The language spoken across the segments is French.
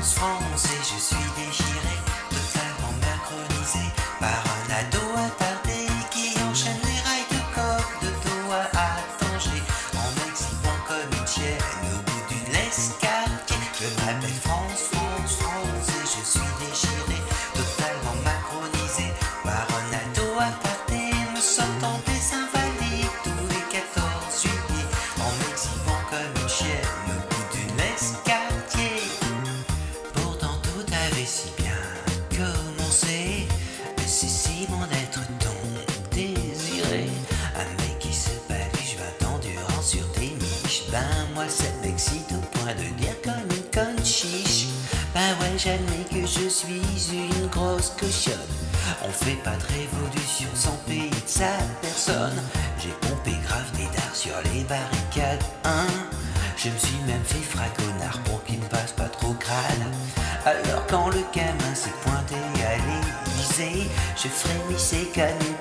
France, France, et je suis déchiré, totalement macronisé par un ado attardé qui enchaîne les rails de coq de Doha à Tanger, en m'excitant comme une chienne au bout d'une escartier. Je m'appelle France, France, France, et je suis déchiré, totalement macronisé par un ado attardé, me sortant des invalides tous les 14 juillet, en m'excitant comme une chienne au bout d'une escartier. Pourtant tout avait si bien commencé, c'est si bon d'être ton désiré. Un mec qui se baluche 20 ans durant sur tes niches. Ben moi ça m'excite au point de dire comme une conne chiche. Ben ouais, j'admets que je suis une grosse cochonne. On fait pas de révolution sans payer de sa personne. J'ai pompé grave des dards sur les barricades, hein. Je me suis même fait fraconnard pour qu'il ne passe pas trop crade. Alors quand le gamin s'est pointé à l'Élysée, je frémissais comme une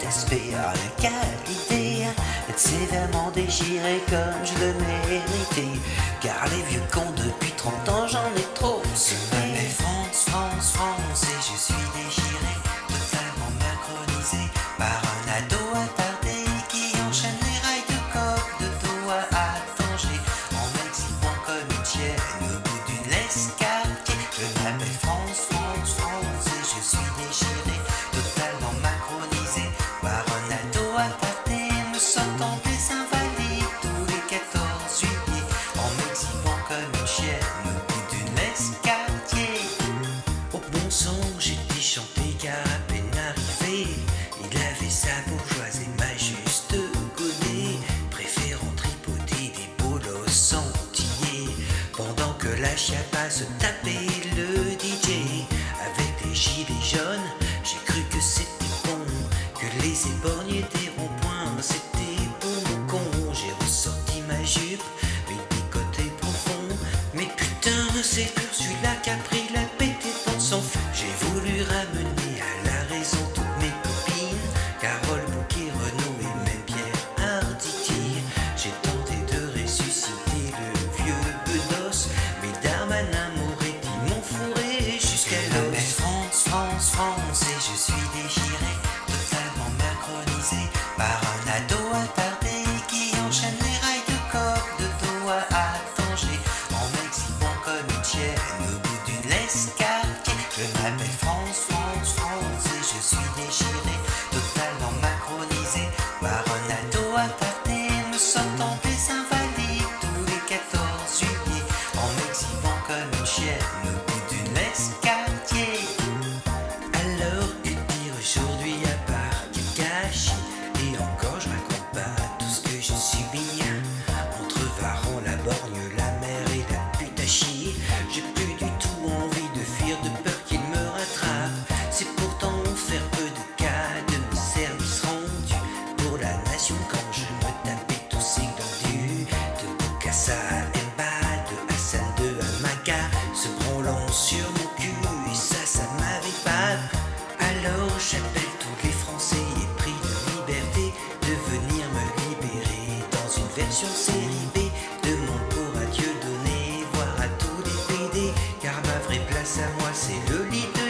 qualité d'être sévèrement déchiré comme je le méritais. Car les vieux cons depuis 30 ans j'en ai trop. Je m'appelle France, France, France, et je suis déchiré, totalement macronisé par un ado attardé qui enchaîne les rails de coq de Doha à Tanger, en m'excitant comme une chienne au bout d'une escartier. Je m'appelle France, France, France, et je suis déchiré, totalement macronisé par un ado attardé, me sortant des invalides tous les 14 juillet, en m'excitant comme une chienne au bout d'une escartier. Au bon son, j'étais chanté qu'à peine arrivé, il avait sa bourgeoisie m'a juste godé, préférant tripoter des bolos entiers, pendant que la chiappa se tapait le DJ avec des gilets jaunes. J'ai cru que c'était bon, que les éborgnés des ronds-points c'était pour mon con. J'ai ressorti ma jupe, mes décolletés profonds, mais putain c'est Ursula qui a pris la pété dans son feu. J'ai voulu ramener à la raison toutes mes copines, Carole Bouquet, Renaud et même Pierre Arditi. J'ai tenté de ressusciter le vieux Bedos, mais Darmanin m'aurait dit mon fourré jusqu'à l'os. France, France, France, et je suis déchiré, totalement macronisé par un ado attardé qui enchaîne les rails de coq de Doha à Tanger, en m'excitant comme une chienne au bout d'une escartier. Je m'appelle France, France, France, et je suis déchiré, totalement macronisé par un ado attardé, me sortant des invalides tous les 14 juillet, en m'excitant comme une chienne au bout d'une escartier. Alors que dire aujourd'hui à part du gâchis, et encore je raconte pas tout ce que je subis entre Varan, la borgne, la mer et la pute à chier. J'ai plus du tout envie de fuir de peur qu'il me rattrape. C'est pourtant faire peu de cas de mes services rendus pour la nation quand je me tapais tous ces glandus de Bokassa à Mba, de Hassan de Hamaga, se branlant sur mon cul, et ça m'avait pas. Alors j'appelle tous les Français et prie de liberté de venir me libérer dans une version série B. Demande pour à Dieu donner, voir à tous les PD, car ma vraie place à moi c'est le lit de